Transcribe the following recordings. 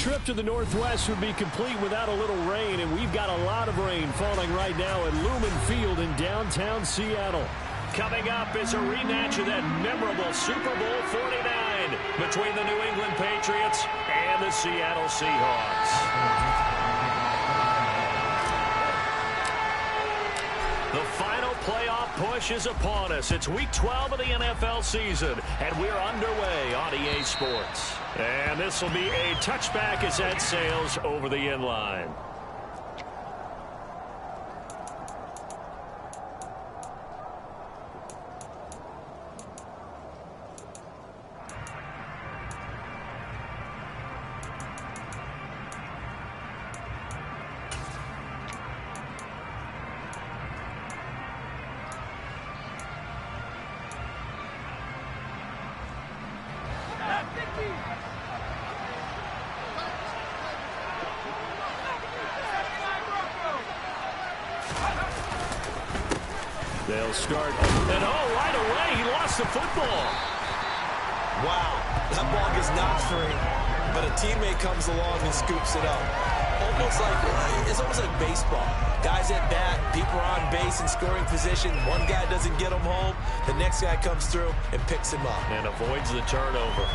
trip to the Northwest would be complete without a little rain, and we've got a lot of rain falling right now at Lumen Field in downtown Seattle. Coming up is a rematch of that memorable Super Bowl 49 between the New England Patriots and the Seattle Seahawks. The final playoff push is upon us. It's Week 12 of the NFL season, and we're underway on EA Sports. And this will be a touchback as that sails over the end line. They'll start, and right away, he lost the football. Wow, that ball gets knocked free, but a teammate comes along and scoops it up. It's almost like baseball. Guys at bat, people are on base in scoring position. One guy doesn't get him home, the next guy comes through and picks him up. And avoids the turnover.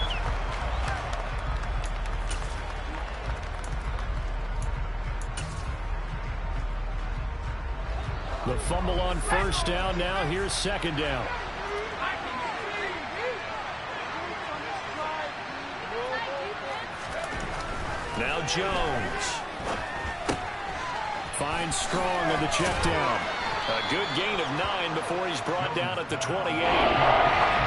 The fumble on first down. Now here's second down. Now Jones. Finds Strong on the check down. A good gain of 9 before he's brought down at the 28.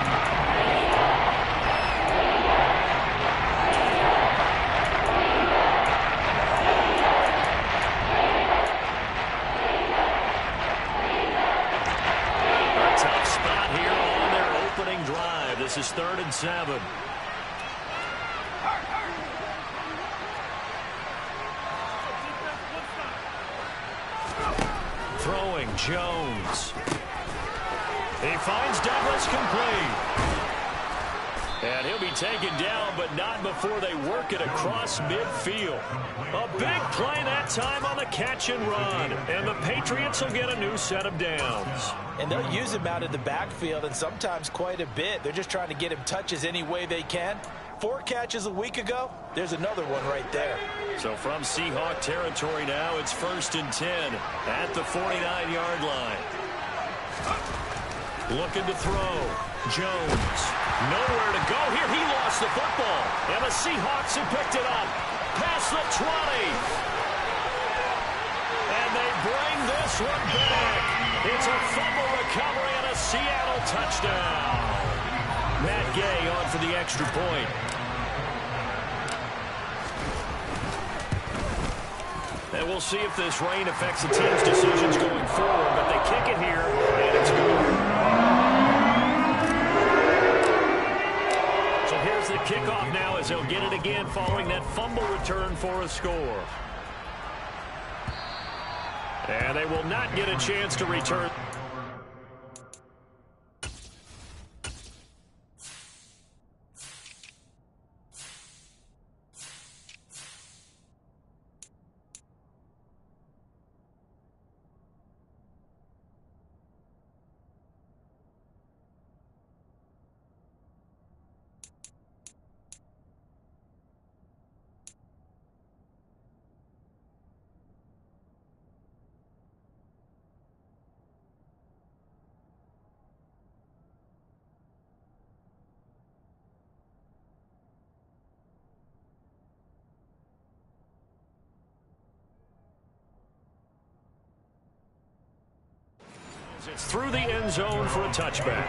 This is 3rd and 7. Throwing Jones. He finds Douglas complete. And he'll be taken down, but not before they work it across midfield. A big play that time on the catch and run. And the Patriots will get a new set of downs. And they'll use him out of the backfield, and sometimes quite a bit. They're just trying to get him touches any way they can. 4 catches a week ago, there's another one right there. So from Seahawk territory now, it's 1st and 10 at the 49-yard line. Looking to throw. Jones. Nowhere to go here. He lost the football. And the Seahawks have picked it up. Past the 20. And they bring this one back. It's a fumble recovery and a Seattle touchdown. Matt Gay on for the extra point. And we'll see if this rain affects the team's decisions going forward. But they kick it here, and it's good. Here's the kickoff now as they'll get it again following that fumble return for a score. And they will not get a chance to return. It's through the end zone for a touchback.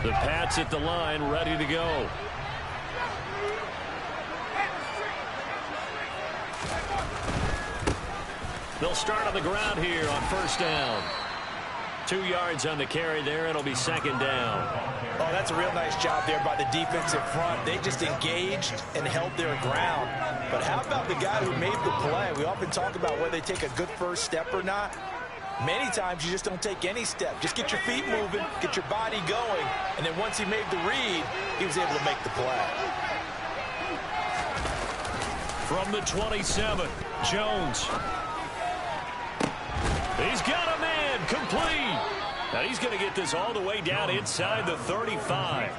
The Pats at the line, ready to go. They'll start on the ground here on first down. 2 yards on the carry there. It'll be second down. Oh, that's a real nice job there by the defensive front. They just engaged and held their ground. But how about the guy who made the play? We often talk about whether they take a good first step or not. Many times you just don't take any step. Just get your feet moving, get your body going, and then once he made the read, he was able to make the play. From the 27, Jones. He's got a man, complete. Now he's going to get this all the way down inside the 35.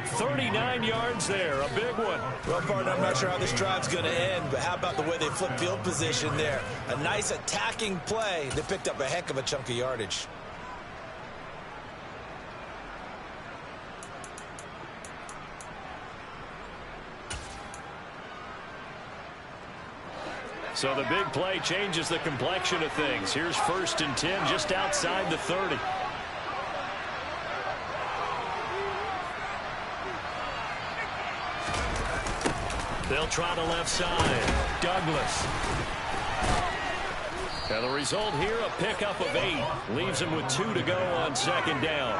39 yards there, a big one. Well, partner, I'm not sure how this drive's going to end, but how about the way they flip field position there? A nice attacking play. They picked up a heck of a chunk of yardage. So the big play changes the complexion of things. Here's 1st and 10 just outside the 30. They'll try the left side. Douglas. And the result here, a pickup of 8. Leaves him with 2 to go on 2nd down.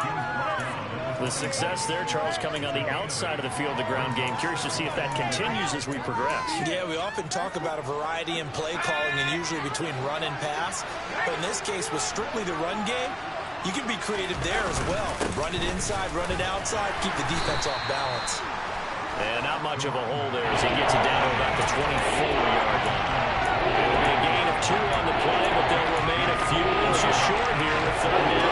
The success there, Charles, coming on the outside of the field, the ground game. Curious to see if that continues as we progress. Yeah, we often talk about a variety in play calling and usually between run and pass. But in this case, with strictly the run game, you can be creative there as well. Run it inside, run it outside, keep the defense off balance. And not much of a hole there as he gets it down to about the 24-yard line. It'll be a gain of 2 on the play, but they'll remain a few inches short here with 3rd down.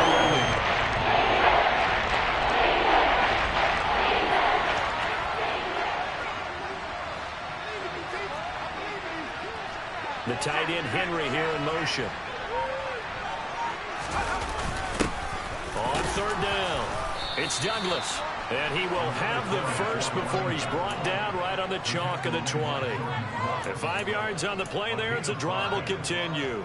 The tight end Henry here in motion. On 3rd down, it's Douglas. And he will have the first before he's brought down right on the chalk of the 20. At 5 yards on the play there, it's a drive will continue.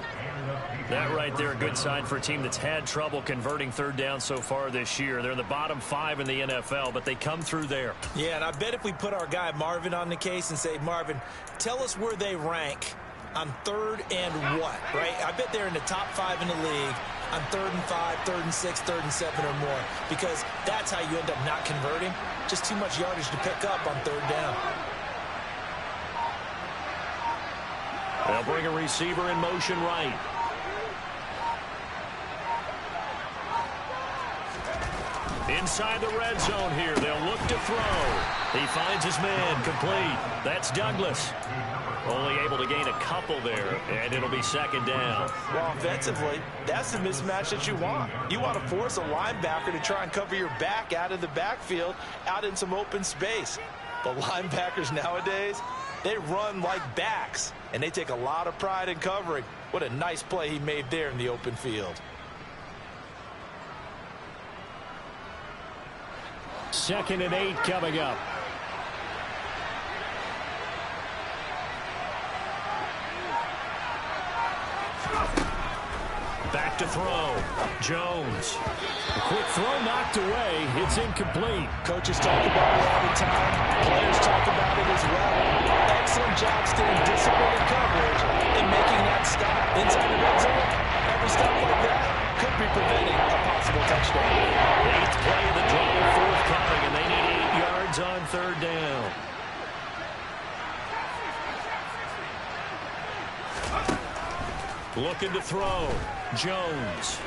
That right there, a good sign for a team that's had trouble converting 3rd down so far this year. They're in the bottom 5 in the NFL, but they come through there. Yeah, and I bet if we put our guy Marvin on the case and say, Marvin, tell us where they rank on 3rd and what, right? I bet they're in the top 5 in the league on 3rd and 5, 3rd and 6, 3rd and 7 or more, because that's how you end up not converting. Just too much yardage to pick up on 3rd down. They'll bring a receiver in motion right. Inside the red zone here, they'll look to throw. He finds his man, complete. That's Douglas. Only able to gain a couple there, and it'll be 2nd down. Well, offensively, that's the mismatch that you want. You want to force a linebacker to try and cover your back out of the backfield, out in some open space. But linebackers nowadays, they run like backs, and they take a lot of pride in covering. What a nice play he made there in the open field. 2nd and 8 coming up. Back to throw. Jones. A quick throw knocked away. It's incomplete. Coaches talk about it all the time. Players talk about it as well. Excellent job staying disciplined in coverage and making that stop inside the red zone. Every stop like that could be preventing a possible touchdown. 8th play of the drive, 4th coming, and they need 8 yards on 3rd down. Looking to throw. Jones.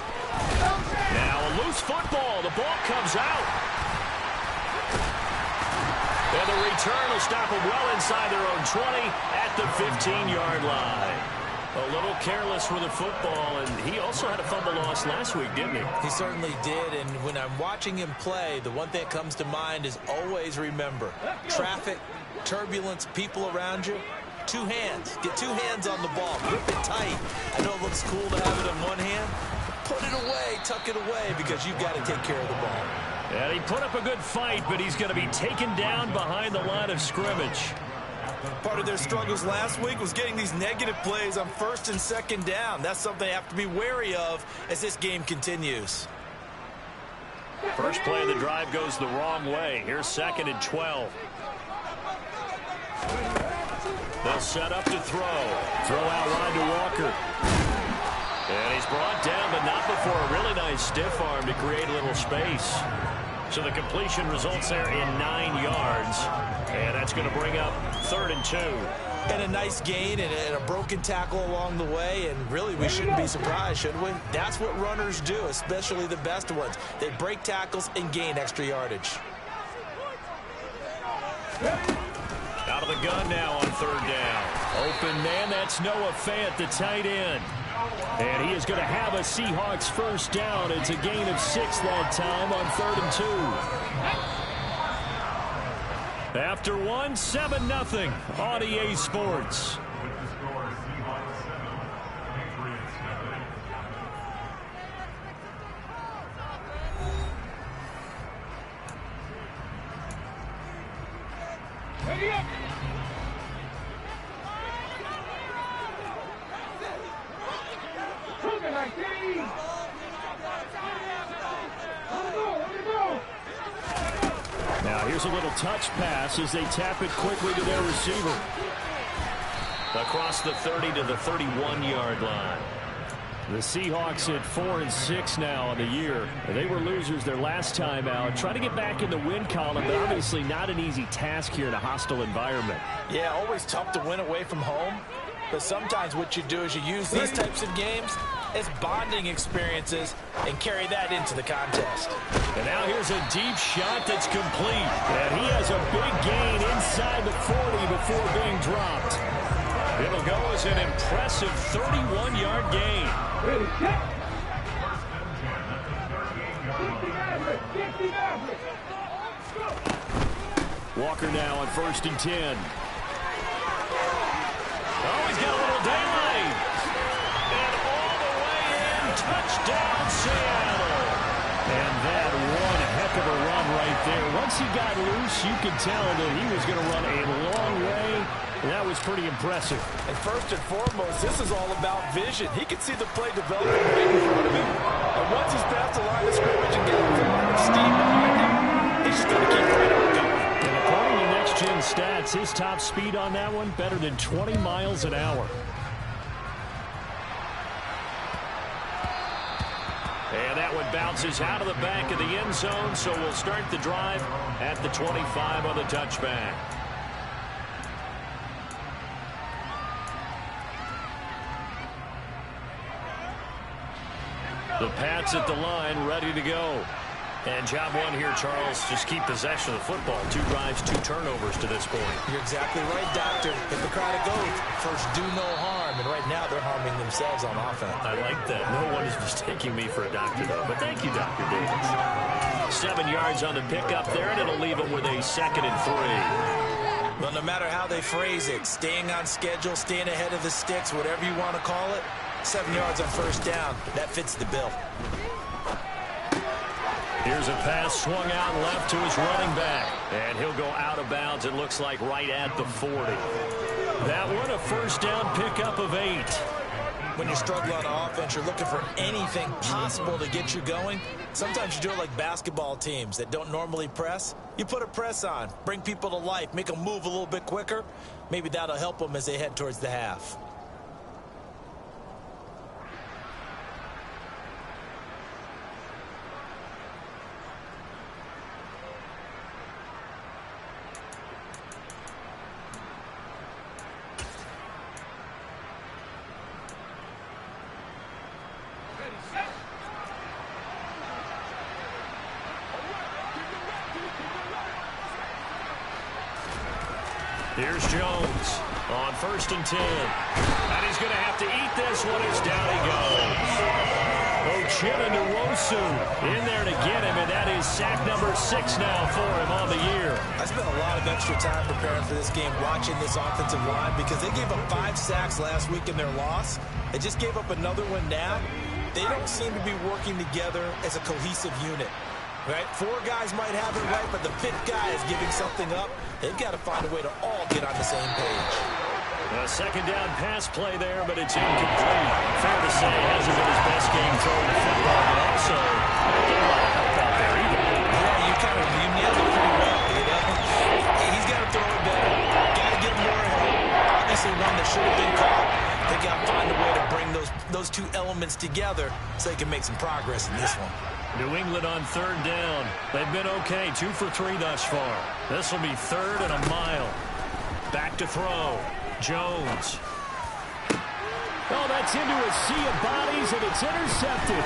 Now a loose football. The ball comes out. And the return will stop them well inside their own 20 at the 15-yard line. A little careless with the football, and he also had a fumble loss last week, didn't he? He certainly did, and when I'm watching him play, the one thing that comes to mind is always remember, traffic, turbulence, people around you, 2 hands. Get 2 hands on the ball. Grip it tight. I know it looks cool to have it in one hand. Put it away, tuck it away, because you've got to take care of the ball. And he put up a good fight, but he's going to be taken down behind the line of scrimmage. Part of their struggles last week was getting these negative plays on 1st and 2nd down. That's something they have to be wary of as this game continues. First play of the drive goes the wrong way. Here's 2nd and 12. They'll set up to throw. Throw out wide to Walker. And he's brought down, but not before a really nice stiff arm to create a little space. So the completion results there in 9 yards. And that's going to bring up 3rd and 2. And a nice gain and a broken tackle along the way, and really we shouldn't be surprised, should we? That's what runners do, especially the best ones. They break tackles and gain extra yardage. Out of the gun now on third down. Open man, that's Noah Fant, the tight end. And he is going to have a Seahawks first down. It's a gain of 6 that time on 3rd and 2. After 1, 7-0 on EA Sports. Now here's a little touch pass as they tap it quickly to their receiver. Across the 30 to the 31-yard line. The Seahawks at 4-6 now on the year. They were losers their last time out. Trying to get back in the win column, but obviously not an easy task here in a hostile environment. Yeah, always tough to win away from home. But sometimes what you do is you use these types of games as bonding experiences and carry that into the contest. And now here's a deep shot that's complete. And he has a big gain inside the 40 before being dropped. It'll go as an impressive 31-yard gain. Walker now on 1st and 10. Oh, he's got a little daylight. And all the way in, touchdown Seattle. And that one heck of a run right there. Once he got loose, you could tell that he was going to run a long way. That was pretty impressive. And first and foremost, this is all about vision. He can see the play developing right in front of him. And once he's past the line of scrimmage and got a lot of steam behind him, he's just going to keep right on going. And according to next-gen stats, his top speed on that one, better than 20 miles an hour. And that one bounces out of the back of the end zone, so we'll start the drive at the 25 on the touchback. The Pats at the line, ready to go. And job one here, Charles, just keep possession of the football. 2 drives, 2 turnovers to this point. You're exactly right, Doctor. Hippocratic oath, first do no harm. And right now they're harming themselves on offense. I like that. No one is mistaking me for a doctor, though. But thank you, Dr. Davis. 7 yards on the pickup there, and it'll leave them with a 2nd and 3. Well, no matter how they phrase it, staying on schedule, staying ahead of the sticks, whatever you want to call it, 7 yards on first down. That fits the bill. Here's a pass swung out left to his running back. And he'll go out of bounds, it looks like, right at the 40. That one, a first down pickup of 8. When you struggle on offense, you're looking for anything possible to get you going. Sometimes you do it like basketball teams that don't normally press. You put a press on, bring people to life, make them move a little bit quicker. Maybe that'll help them as they head towards the half. Here's Jones on 1st and 10. And he's going to have to eat this one as down he goes. Ochimene-Nwosu in there to get him, and that is sack number 6 now for him on the year. I spent a lot of extra time preparing for this game, watching this offensive line, because they gave up 5 sacks last week in their loss. They just gave up another one now. They don't seem to be working together as a cohesive unit. Right? 4 guys might have it right, but the 5th guy is giving something up. They've got to find a way to all get on the same page. A 2nd down pass play there, but it's incomplete. Fair to say, hasn't been his best game throwing the football, but also not getting a lot of help out there either. Yeah, you nailed it pretty well. You know? He's got to throw it better. Got to get more help. Obviously one that should have been caught. They got to find a way to bring those 2 elements together so they can make some progress in this one. New England on 3rd down. They've been okay, 2 for 3 thus far. This will be 3rd and a mile. Back to throw. Jones. Oh, that's into a sea of bodies, and it's intercepted.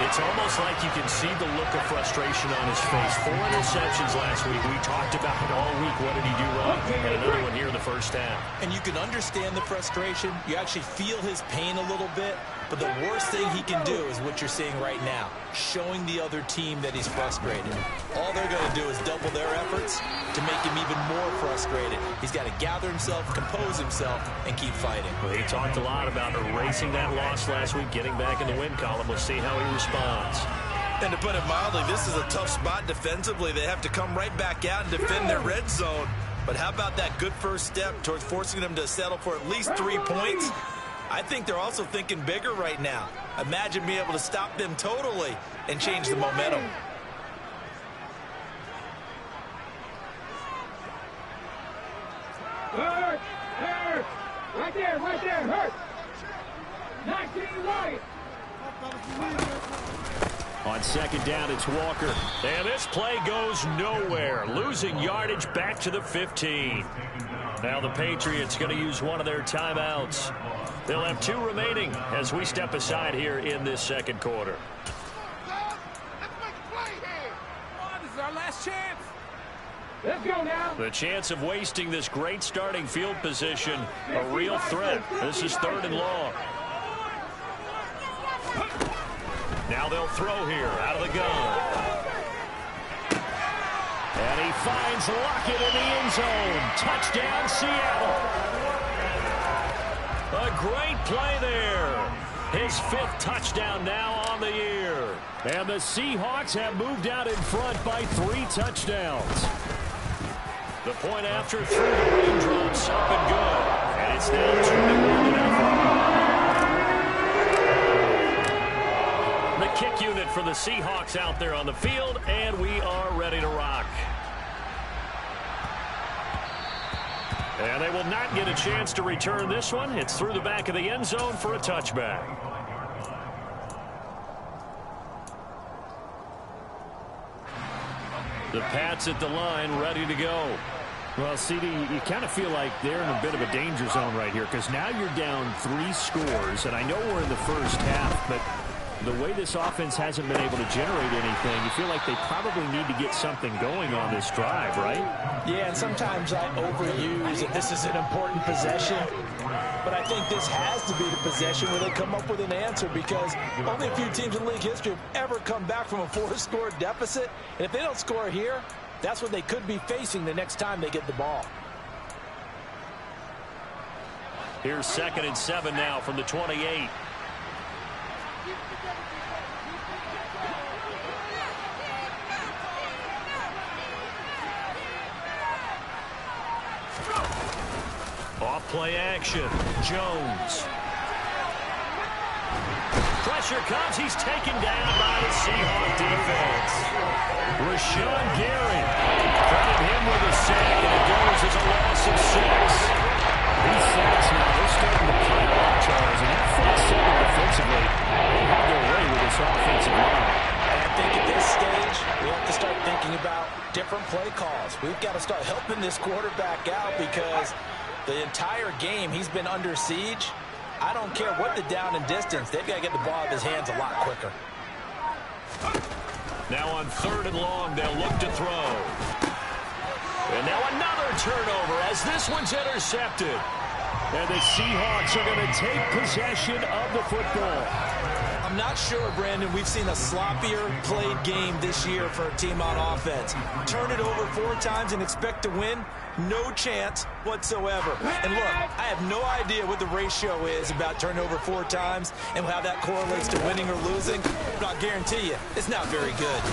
It's almost like you can see the look of frustration on his face. 4 interceptions last week. We talked about it all week. What did he do wrong? And another one here in the first half. And you can understand the frustration. You actually feel his pain a little bit. But the worst thing he can do is what you're seeing right now, showing the other team that he's frustrated. All they're going to do is double their efforts to make him even more frustrated. He's got to gather himself, compose himself, and keep fighting. Well, he talked a lot about erasing that loss last week, getting back in the win column. We'll see how he responds. And to put it mildly, this is a tough spot defensively. They have to come right back out and defend their red zone. But how about that good first step towards forcing them to settle for at least 3 points? I think they're also thinking bigger right now. Imagine being able to stop them totally and change the momentum. Hurt! Hurt! Right there, hurt! 19 right! On second down, it's Walker. And this play goes nowhere. Losing yardage back to the 15. Now the Patriots going to use one of their timeouts. They'll have 2 remaining as we step aside here in this second quarter. This is our last chance. Let's go now. The chance of wasting this great starting field position, a real threat. This is 3rd and long. Now they'll throw here out of the gun. And he finds Lockett in the end zone. Touchdown, Seattle. A great play there. His 5th touchdown now on the year. And the Seahawks have moved out in front by 3 touchdowns. The point after through the raindrops up and good. And it's now 2-1. The kick unit for the Seahawks out there on the field, and we are ready to rock. And they will not get a chance to return this one. It's through the back of the end zone for a touchback. The Pats at the line, ready to go. Well, CD, you kind of feel like they're in a bit of a danger zone right here because now you're down 3 scores, and I know we're in the first half, but the way this offense hasn't been able to generate anything, you feel like they probably need to get something going on this drive, right? Yeah, and sometimes I overuse that this is an important possession, but I think this has to be the possession where they come up with an answer because only a few teams in league history have ever come back from a 4-score deficit, and if they don't score here, that's what they could be facing the next time they get the ball. Here's 2nd and 7 now from the 28. Off play action. Jones. Pressure comes. He's taken down by the Seahawks defense. Rashawn Gary. Credit him with a sack, and it goes as a loss of 6. These sacks now, they're starting to pile up, Charles, and that front seven defensively, they have their way with this offensive line. And I think at this stage, we have to start thinking about different play calls. We've got to start helping this quarterback out because the entire game he's been under siege. I don't care what the down and distance. They've got to get the ball out of his hands a lot quicker. Now on 3rd and long, they'll look to throw. And now another turnover as this one's intercepted. And the Seahawks are going to take possession of the football. I'm not sure, Brandon, we've seen a sloppier played game this year for a team on offense. Turn it over 4 times and expect to win? No chance whatsoever. And look, I have no idea what the ratio is about turnover 4 times and how that correlates to winning or losing. But I'll guarantee you, it's not very good.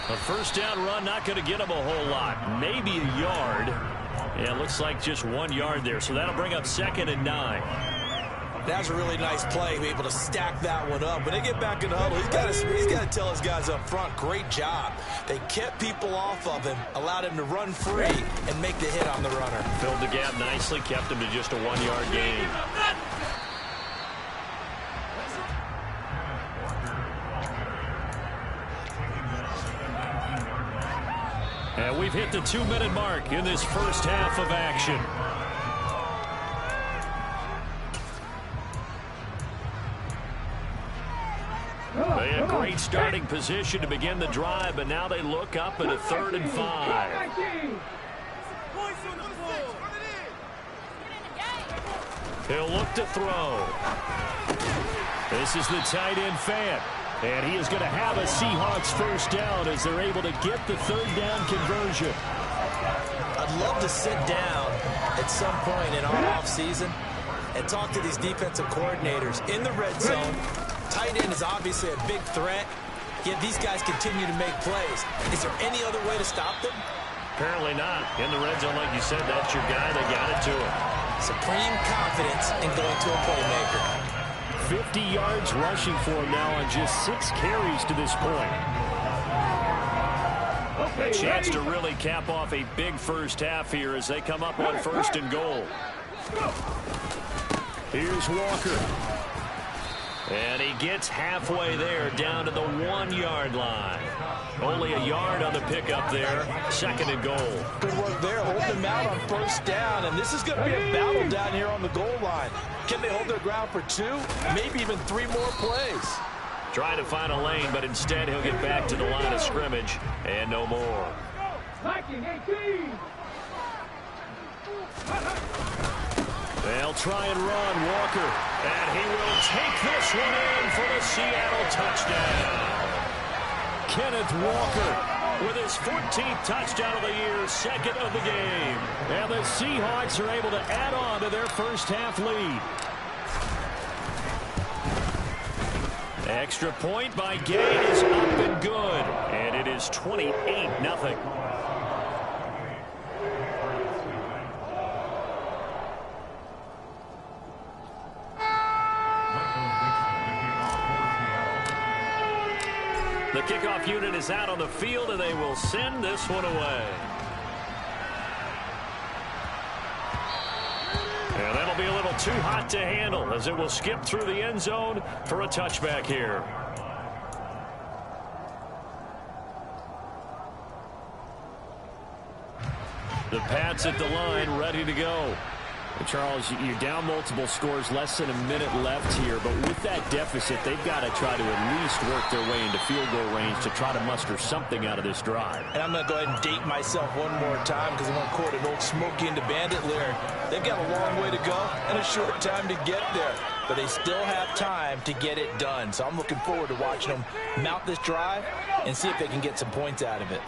A first down run, not going to get him a whole lot. Maybe a yard. Yeah, it looks like just 1 yard there. So that'll bring up 2nd and 9. That's a really nice play, be able to stack that one up. When they get back in the huddle, he's got to tell his guys up front, great job. They kept people off of him, allowed him to run free, and make the hit on the runner. Filled the gap nicely, kept him to just a 1-yard gain. And we've hit the 2-minute mark in this first half of action. They had great starting position to begin the drive, but now they look up at a 3rd and 5. He'll look to throw. This is the tight end Fant. And he is going to have a Seahawks first down as they're able to get the 3rd down conversion. I'd love to sit down at some point in our offseason and talk to these defensive coordinators in the red zone. Tight end is obviously a big threat, yet these guys continue to make plays. Is there any other way to stop them? Apparently not. In the red zone, like you said, that's your guy. They got it to him. Supreme confidence in going to a playmaker. 50 yards rushing for him now on just 6 carries to this point. A chance to really cap off a big first half here as they come up on 1st and goal. Here's Walker. And he gets halfway there down to the 1-yard line. Only a yard on the pickup there. 2nd and goal. Good work there, holding them out on 1st down. And this is going to be a battle down here on the goal line. Can they hold their ground for 2, maybe even 3 more plays? Trying to find a lane, but instead he'll get back to the line of scrimmage and no more. They'll try and run Walker, and he will take this one in for the Seattle touchdown. Kenneth Walker with his 14th touchdown of the year, 2nd of the game. And the Seahawks are able to add on to their first half lead. Extra point by Gay is up and good, and it is 28-0. The kickoff unit is out on the field, and they will send this one away. And that'll be a little too hot to handle as it will skip through the end zone for a touchback here. The Pats at the line, ready to go. Charles, you're down multiple scores, less than a minute left here, but with that deficit, they've got to try to at least work their way into field goal range to try to muster something out of this drive. And I'm going to go ahead and date myself one more time because I'm going to quote an old Smokey and the Bandit lyric. They've got a long way to go and a short time to get there, but they still have time to get it done. So I'm looking forward to watching them mount this drive and see if they can get some points out of it.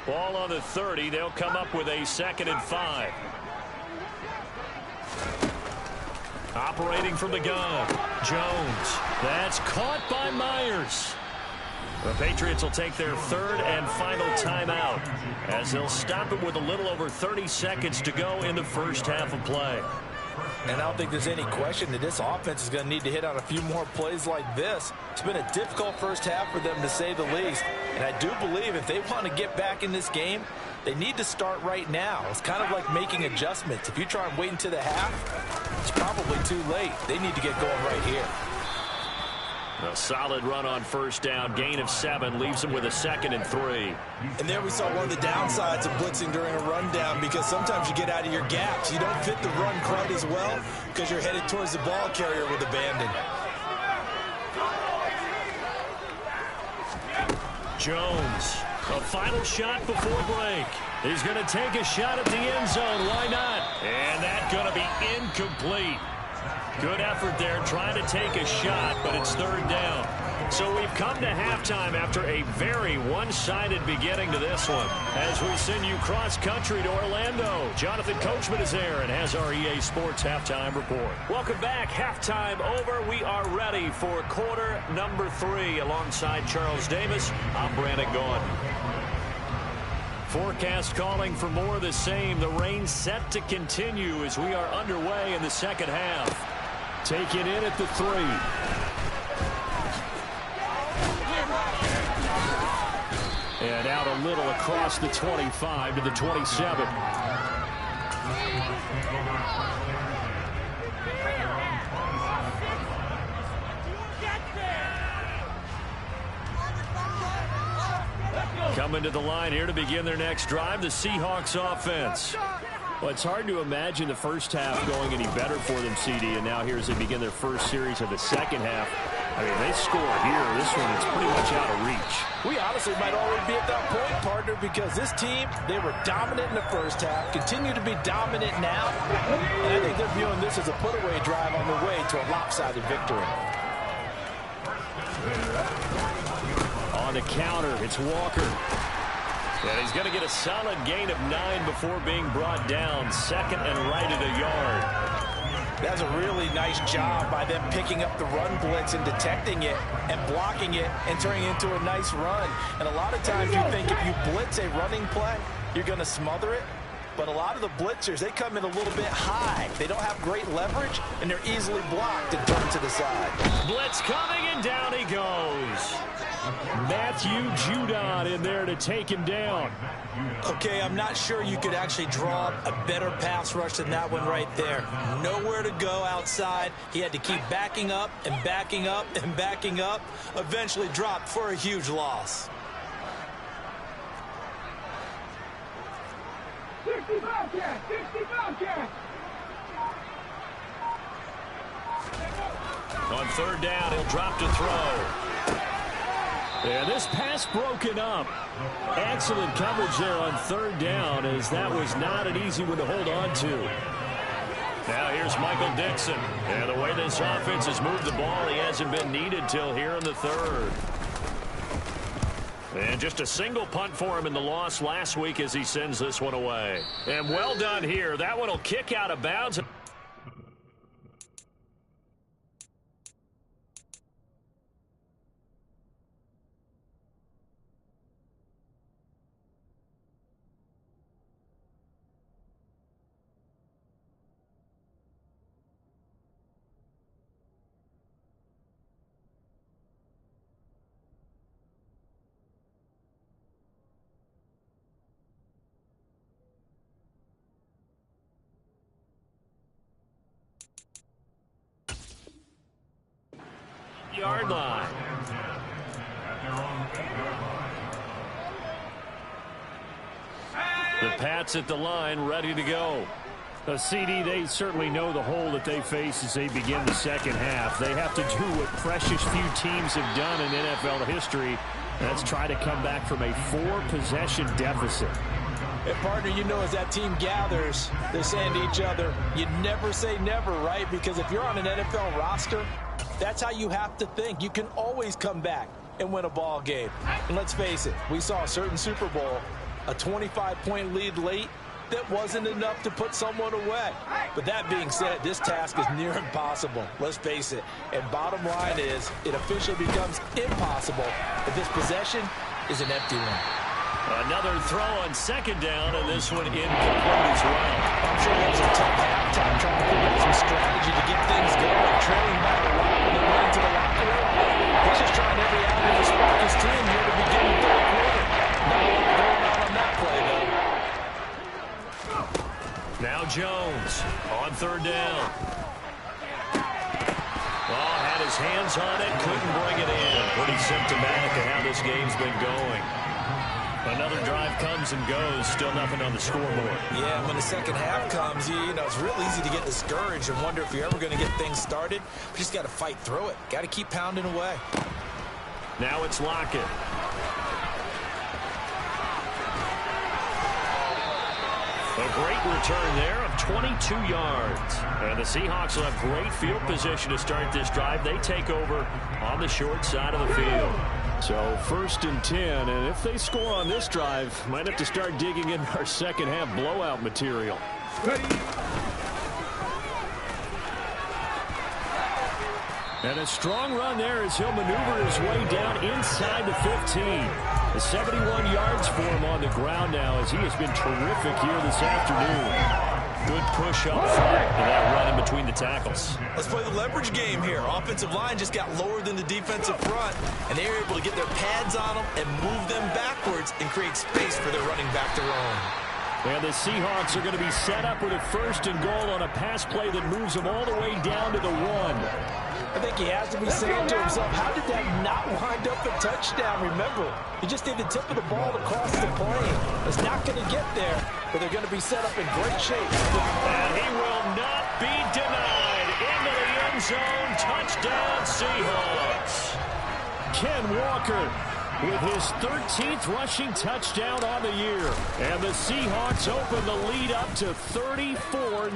Ball on the 30. They'll come up with a 2nd and 5. Operating from the gun, Jones. That's caught by Myers. The Patriots will take their 3rd and final timeout as they'll stop it with a little over 30 seconds to go in the first half of play. And I don't think there's any question that this offense is going to need to hit on a few more plays like this. It's been a difficult first half for them, to say the least. And I do believe if they want to get back in this game, they need to start right now. It's kind of like making adjustments. If you try and wait until the half, it's probably too late. They need to get going right here. A solid run on 1st down. Gain of 7 leaves them with a 2nd and 3. And there we saw one of the downsides of blitzing during a rundown, because sometimes you get out of your gaps. You don't fit the run quite as well because you're headed towards the ball carrier with abandon. Jones, a final shot before break. He's going to take a shot at the end zone. Why not? And that's going to be incomplete. Good effort there trying to take a shot, but it's 3rd down. So we've come to halftime after a very one-sided beginning to this one. As we send you cross-country to Orlando, Jonathan Coachman is there and has our EA Sports Halftime Report. Welcome back. Halftime over. We are ready for quarter number 3. Alongside Charles Davis, I'm Brandon Gaudin. Forecast calling for more of the same. The rain set to continue as we are underway in the second half. Take it in at the 3. And out a little across the 25 to the 27. Coming to the line here to begin their next drive, the Seahawks offense. Well, it's hard to imagine the first half going any better for them, CD, and now here as they begin their first series of the second half. I mean, they score here. This one is pretty much out of reach. We honestly might already be at that point, partner, because this team, they were dominant in the first half, continue to be dominant now, and I think they're viewing this as a put-away drive on the way to a lopsided victory. On the counter, it's Walker. And he's going to get a solid gain of 9 before being brought down. Second and right at a yard. That's a really nice job by them picking up the run blitz and detecting it and blocking it and turning it into a nice run. And a lot of times you think if you blitz a running play, you're going to smother it. But a lot of the blitzers, they come in a little bit high. They don't have great leverage, and they're easily blocked and turned to the side. Blitz coming, and down he goes. Matthew Judon in there to take him down. Okay, I'm not sure you could actually draw a better pass rush than that one right there. Nowhere to go outside. He had to keep backing up and backing up and backing up. Eventually dropped for a huge loss. 60 Bobcat! 60 Bobcat! On third down, he'll drop to throw. And this pass broken up. Excellent coverage there on third down, as that was not an easy one to hold on to. Now here's Michael Dixon. And the way this offense has moved the ball, he hasn't been needed till here in the third. And just a single punt for him in the loss last week as he sends this one away. And well done here. That one will kick out of bounds. Yard line. The Pats at the line, ready to go. CD, they certainly know the hole that they face as they begin the second half. They have to do what precious few teams have done in NFL history. That's try to come back from a 4-possession deficit. And partner, you know, as that team gathers, they're saying to each other, you never say never, right? Because if you're on an NFL roster, that's how you have to think. You can always come back and win a ball game. And let's face it, we saw a certain Super Bowl, a 25-point lead late, that wasn't enough to put someone away. But that being said, this task is near impossible. Let's face it. And bottom line is, it officially becomes impossible if this possession is an empty one. Another throw on second down, and this one incomplete as well. I'm sure that was a tough halftime trying to figure out some strategy to get things going. Trailing by a lot when they went into the locker room. He's just trying every avenue to spark his team here to begin the third quarter. Not a lot going on that play, though. Now Jones on third down. Oh, had his hands on it, couldn't bring it in. Pretty symptomatic of how this game's been going. Another drive comes and goes, still nothing on the scoreboard. Yeah, when the second half comes, you know, it's real easy to get discouraged and wonder if you're ever going to get things started. You just got to fight through it. Got to keep pounding away. Now it's Lockett. A great return there of 22 yards. And the Seahawks will have great field position to start this drive. They take over on the short side of the field. So 1st and 10, and if they score on this drive, might have to start digging in our second half blowout material. And a strong run there as he'll maneuver his way down inside the 15. 71 yards for him on the ground now as he has been terrific here this afternoon. Good push up front and that run in between the tackles. Let's play the leverage game here. Offensive line just got lower than the defensive front, and they were able to get their pads on them and move them backwards and create space for their running back to roam. And the Seahawks are going to be set up with a 1st and goal on a pass play that moves them all the way down to the 1. I think he has to be saying to himself, how did that not wind up a touchdown? Remember, he just did the tip of the ball across the plane. It's not going to get there, but they're going to be set up in great shape. And he will not be denied. Into the end zone. Touchdown, Seahawks. Ken Walker with his 13th rushing touchdown on the year. And the Seahawks open the lead up to 34-0.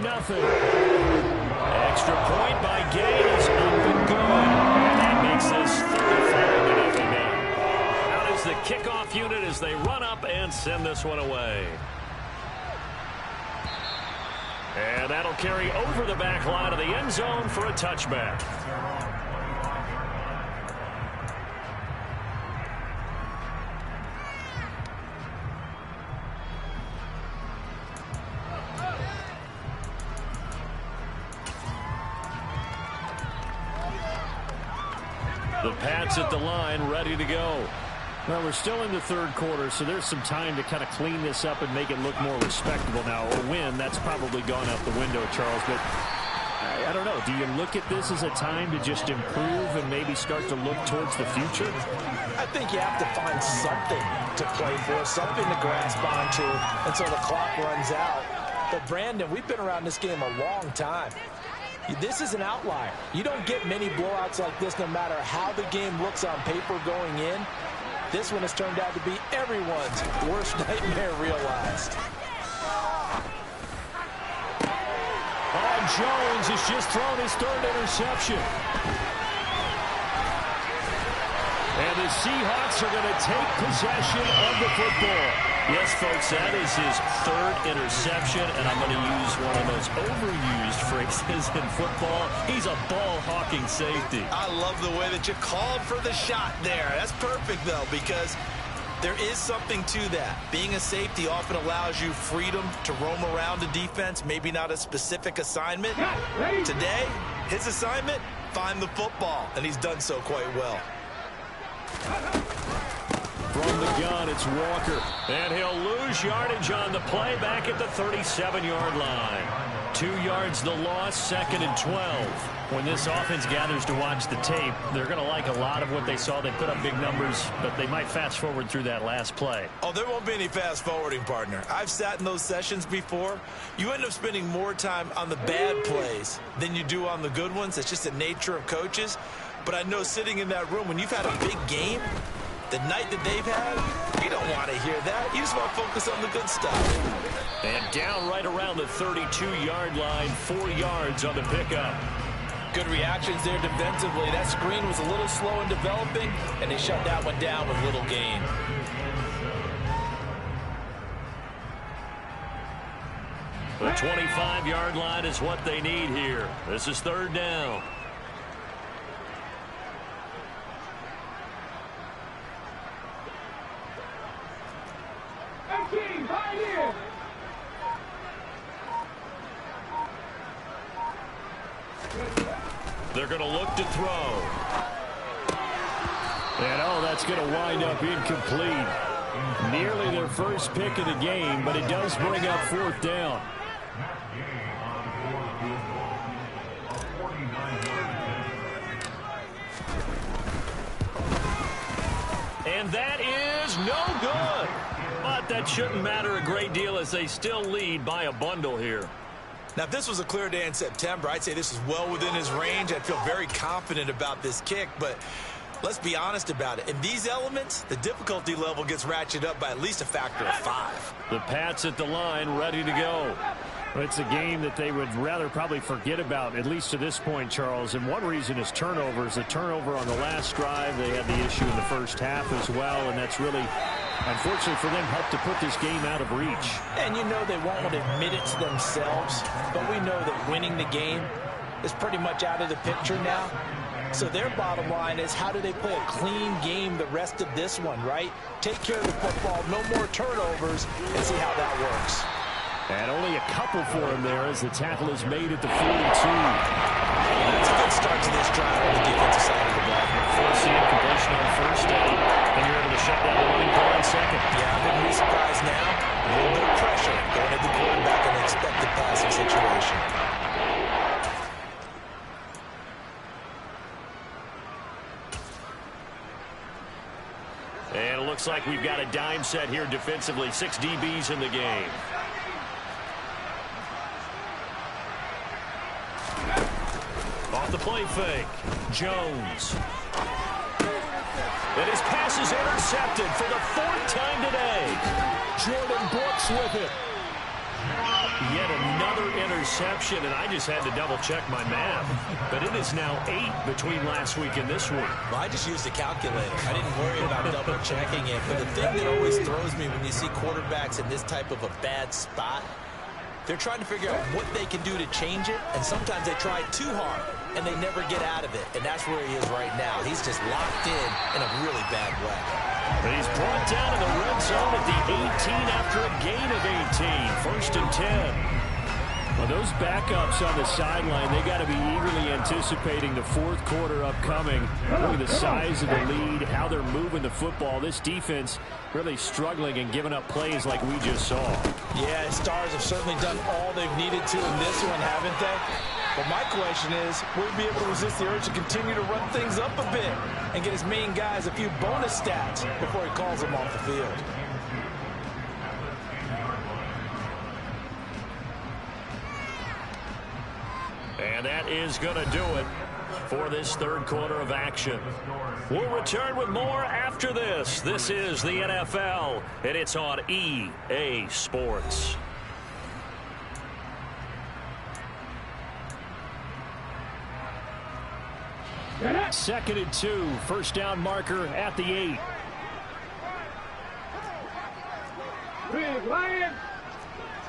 Extra point by Gay is up and good. And that makes this 35-0 now. Out is the kickoff unit as they run up and send this one away. And that'll carry over the back line of the end zone for a touchback. The Pats at the line, ready to go. Well, we're still in the third quarter, so there's some time to kind of clean this up and make it look more respectable now. A win, that's probably gone out the window, Charles, but I don't know. Do you look at this as a time to just improve and maybe start to look towards the future? I think you have to find something to play for, something to grasp onto until the clock runs out. But, Brandon, we've been around this game a long time. This is an outlier. You don't get many blowouts like this no matter how the game looks on paper going in. This one has turned out to be everyone's worst nightmare realized. Jones has just thrown his third interception. And the Seahawks are going to take possession of the football. Yes, folks, that is his third interception, and I'm going to use one of those overused phrases in football. He's a ball-hawking safety. I love the way that you called for the shot there. That's perfect, though, because there is something to that. Being a safety often allows you freedom to roam around a defense, maybe not a specific assignment. Today, his assignment, find the football, and he's done so quite well. From the gun, it's Walker. And he'll lose yardage on the play back at the 37-yard line. 2 yards the loss, 2nd and 12. When this offense gathers to watch the tape, they're going to like a lot of what they saw. They put up big numbers, but they might fast forward through that last play. Oh, there won't be any fast forwarding, partner. I've sat in those sessions before. You end up spending more time on the bad plays than you do on the good ones. It's just the nature of coaches. But I know sitting in that room, when you've had a big game, the night that they've had, you don't want to hear that. You just want to focus on the good stuff. And down right around the 32-yard line, 4 yards on the pickup. Good reactions there defensively. That screen was a little slow in developing, and they shut that one down with little gain. The 25-yard line is what they need here. This is 3rd down. They're going to look to throw. And, oh, that's going to wind up incomplete. Nearly their first pick of the game, but it does bring up 4th down. And that is no good. But that shouldn't matter a great deal as they still lead by a bundle here. Now, if this was a clear day in September, I'd say this is well within his range. I'd feel very confident about this kick, but let's be honest about it. In these elements, the difficulty level gets ratcheted up by at least a factor of 5. The Pats at the line, ready to go. It's a game that they would rather probably forget about, at least to this point, Charles. And one reason is turnovers. The turnover on the last drive, they had the issue in the first half as well, and that's really, unfortunately for them, helped to put this game out of reach. And you know they won't want to admit it to themselves, but we know that winning the game is pretty much out of the picture now. So their bottom line is, how do they play a clean game the rest of this one, right? Take care of the football, no more turnovers, and see how that works. And only a couple for him there as the tackle is made at the 42. That's a good start to this drive on the defensive side of the ball. Forcing completion on 1st down, and you're able to shut down the running play on 2nd. Yeah, I wouldn't be surprised now. A little bit of pressure going at the quarterback in an expected passing situation. And it looks like we've got a dime set here defensively. 6 DBs in the game. Off the play fake. Jones. And his pass is intercepted for the 4th time today. Jordan Brooks with it. Yet another interception, and I just had to double-check my math. But it is now 8 between last week and this week. Well, I just used a calculator. I didn't worry about double-checking it. But the thing that always throws me when you see quarterbacks in this type of a bad spot, they're trying to figure out what they can do to change it, and sometimes they try too hard, and they never get out of it. And that's where he is right now. He's just locked in a really bad way. But he's brought down in the red zone at the 18 after a gain of 18. 1st and 10. Well, those backups on the sideline, they got to be eagerly anticipating the 4th quarter upcoming. Look at the size of the lead, how they're moving the football. This defense really struggling and giving up plays like we just saw. Yeah, Stars have certainly done all they've needed to in this one, haven't they? But my question is, will he be able to resist the urge to continue to run things up a bit and get his main guys a few bonus stats before he calls them off the field? And that is going to do it for this 3rd quarter of action. We'll return with more after this. This is the NFL, and it's on EA Sports. Second and 2, 1st down marker at the 8. Big Lion.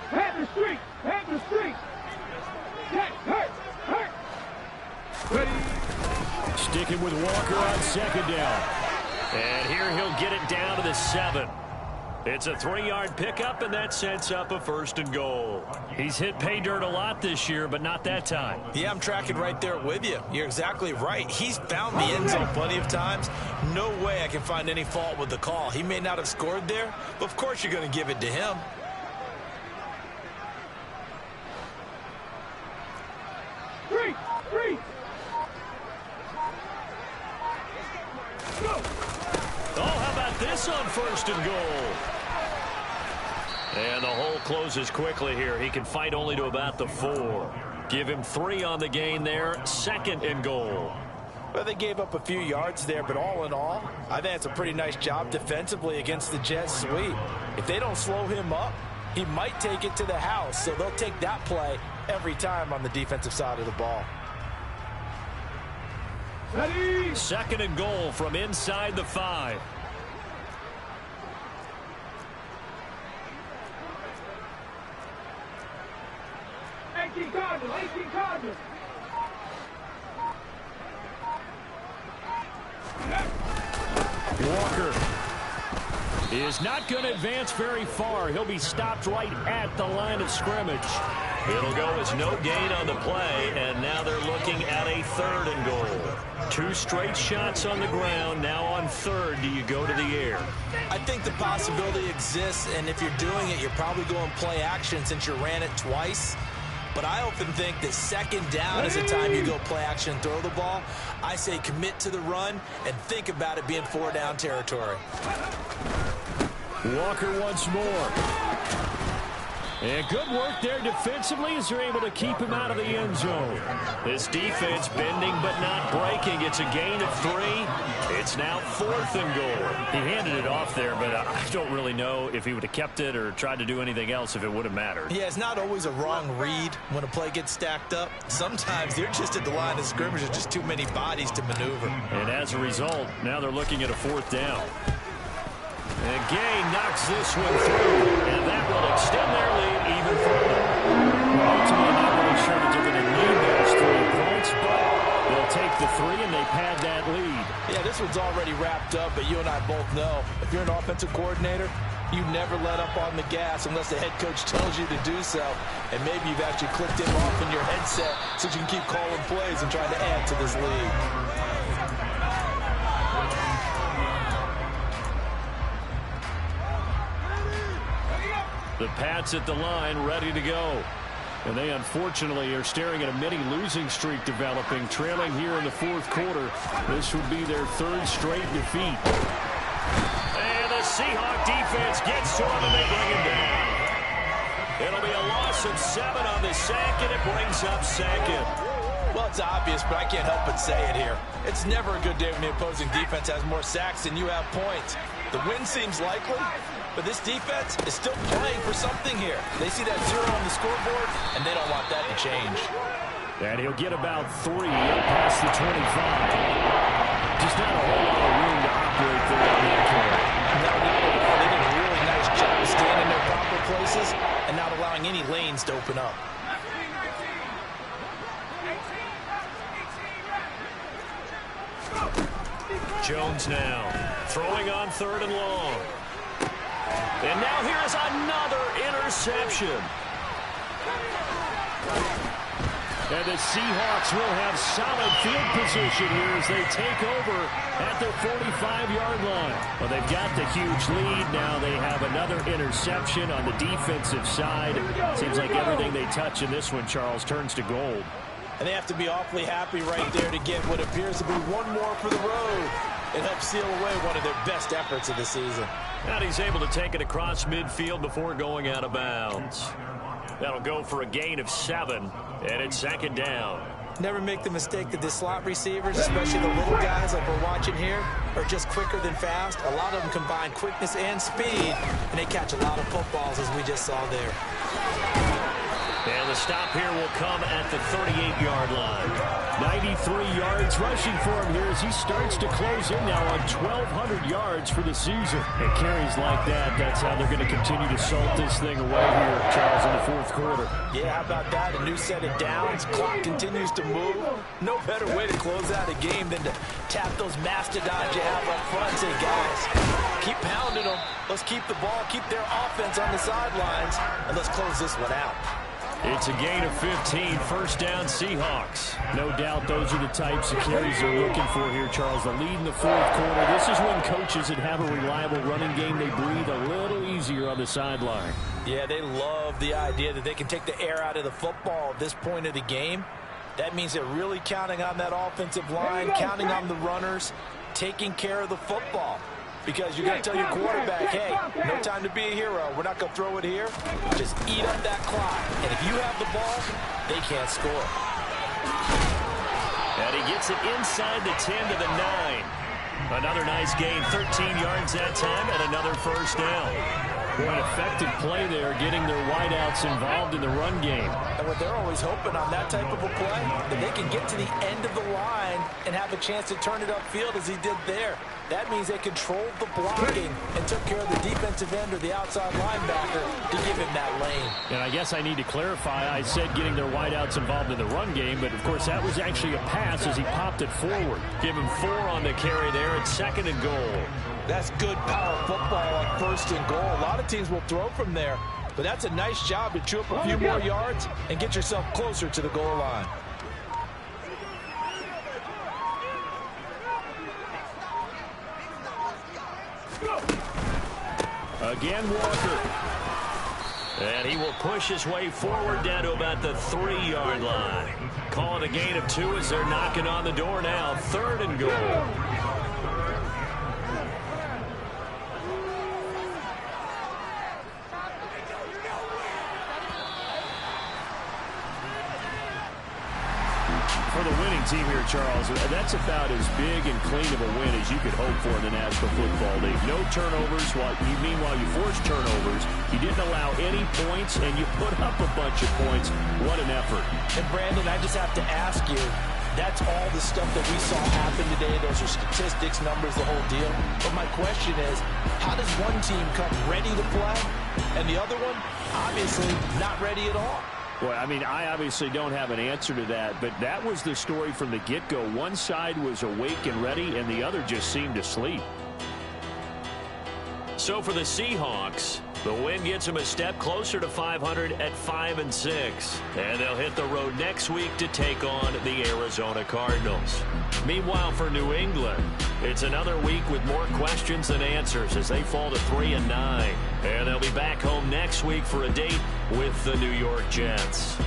Head the street. Head the street. Hurt. Ready. Sticking with Walker on 2nd down. And here he'll get it down to the 7. It's a 3-yard pickup, and that sets up a 1st and goal. He's hit pay dirt a lot this year, but not that time. Yeah, I'm tracking right there with you. You're exactly right. He's found the end zone plenty of times. No way I can find any fault with the call. He may not have scored there, but of course you're going to give it to him. Three. Go. Oh, how about this on 1st and goal? And the hole closes quickly here. He can fight only to about the 4. Give him 3 on the gain there. 2nd and goal. Well, they gave up a few yards there, but all in all, I think it's a pretty nice job defensively against the Jets sweep. If they don't slow him up, he might take it to the house, so they'll take that play every time on the defensive side of the ball. Ready. 2nd and goal from inside the 5. Cardinals. Walker is not going to advance very far. He'll be stopped right at the line of scrimmage. It'll go as no gain on the play, and now they're looking at a 3rd and goal. 2 straight shots on the ground. Now on 3rd, do you go to the air? I think the possibility exists, and if you're doing it, you're probably going play action since you ran it twice. But I often think that 2nd down is the time you go play action and throw the ball. I say commit to the run and think about it being 4-down territory. Walker once more. And good work there defensively as they're able to keep him out of the end zone. This defense bending but not breaking. It's a gain of 3. It's now 4th and goal. He handed it off there, but I don't really know if he would have kept it or tried to do anything else if it would have mattered. Yeah, it's not always a wrong read when a play gets stacked up. Sometimes they're just at the line of scrimmage. There's just too many bodies to maneuver. And as a result, now they're looking at a 4th down. And Gay knocks this one through, and that will extend their lead even further. Ultimately, not really sure that they're going to need those 3 points, but they'll take the 3 and they pad that lead. Yeah, this one's already wrapped up, but you and I both know if you're an offensive coordinator, you never let up on the gas unless the head coach tells you to do so. And maybe you've actually clicked him off in your headset so you can keep calling plays and trying to add to this lead. The Pats at the line, ready to go. And they unfortunately are staring at a mini losing streak developing, trailing here in the 4th quarter. This would be their 3rd straight defeat. Seahawk defense gets to him, and they bring him down. It'll be a loss of 7 on the sack, and it brings up second. Well, it's obvious, but I can't help but say it here. It's never a good day when the opposing defense has more sacks than you have points. The win seems likely, but this defense is still playing for something here. They see that 0 on the scoreboard, and they don't want that to change. And he'll get about 3 up past the 25. Just not a whole lot of room to operate there on that carry. No, not at all. They did a really nice job of staying in their proper places and not allowing any lanes to open up. Jones now throwing on 3rd and long. And now here's another interception. And the Seahawks will have solid field position here as they take over at their 45-yard line. Well, they've got the huge lead. Now they have another interception on the defensive side. Seems like everything they touch in this one, Charles, turns to gold. And they have to be awfully happy right there to get what appears to be one more for the road. It helps seal away one of their best efforts of the season. And he's able to take it across midfield before going out of bounds. That'll go for a gain of 7, and it's 2nd down. Never make the mistake that the slot receivers, especially the little guys like we're watching here, are just quicker than fast. A lot of them combine quickness and speed, and they catch a lot of footballs, as we just saw there. And the stop here will come at the 38-yard line. 93 yards rushing for him here as he starts to close in now on 1,200 yards for the season. And carries like that, that's how they're going to continue to salt this thing away here, Charles, in the 4th quarter. Yeah, how about that? A new set of downs. Clock continues to move. No better way to close out a game than to tap those mastodons you have up front and say, guys, keep pounding them. Let's keep the ball, keep their offense on the sidelines, and let's close this one out. It's a gain of 15, 1st down Seahawks. No doubt those are the types of carries they're looking for here, Charles. The lead in the 4th quarter. This is when coaches that have a reliable running game, they breathe a little easier on the sideline. Yeah, they love the idea that they can take the air out of the football at this point of the game. That means they're really counting on that offensive line, counting on the runners, taking care of the football. Because you're going to tell your quarterback, hey, no time to be a hero. We're not going to throw it here. Just eat up that clock. And if you have the ball, they can't score. And he gets it inside the 10 to the 9. Another nice gain, 13 yards that time, and another 1st down. Boy, an effective play there, getting their wideouts involved in the run game. And what they're always hoping on that type of a play, that they can get to the end of the line and have a chance to turn it upfield as he did there. That means they controlled the blocking and took care of the defensive end or the outside linebacker to give him that lane. And I guess I need to clarify, I said getting their wideouts involved in the run game, but of course that was actually a pass as he popped it forward. Give him 4 on the carry there. It's 2nd and goal. That's good power football on 1st and goal. A lot of teams will throw from there, but that's a nice job to chew up a few more yards and get yourself closer to the goal line. Again, Walker. And he will push his way forward down to about the 3-yard line. Call it a gain of 2 as they're knocking on the door now. 3rd and goal. For the winning team here, Charles, that's about as big and clean of a win as you could hope for in the National Football League. No turnovers. Meanwhile, you forced turnovers. You didn't allow any points, and you put up a bunch of points. What an effort. And, Brandon, I just have to ask you, that's all the stuff that we saw happen today. Those are statistics, numbers, the whole deal. But my question is, how does one team come ready to play, and the other one, obviously, not ready at all? Well, I mean, I obviously don't have an answer to that, but that was the story from the get-go. One side was awake and ready, and the other just seemed to sleep. So for the Seahawks, the win gets them a step closer to 500 at 5-6. And they'll hit the road next week to take on the Arizona Cardinals. Meanwhile, for New England, it's another week with more questions than answers as they fall to 3-9. And they'll be back home next week for a date with the New York Jets.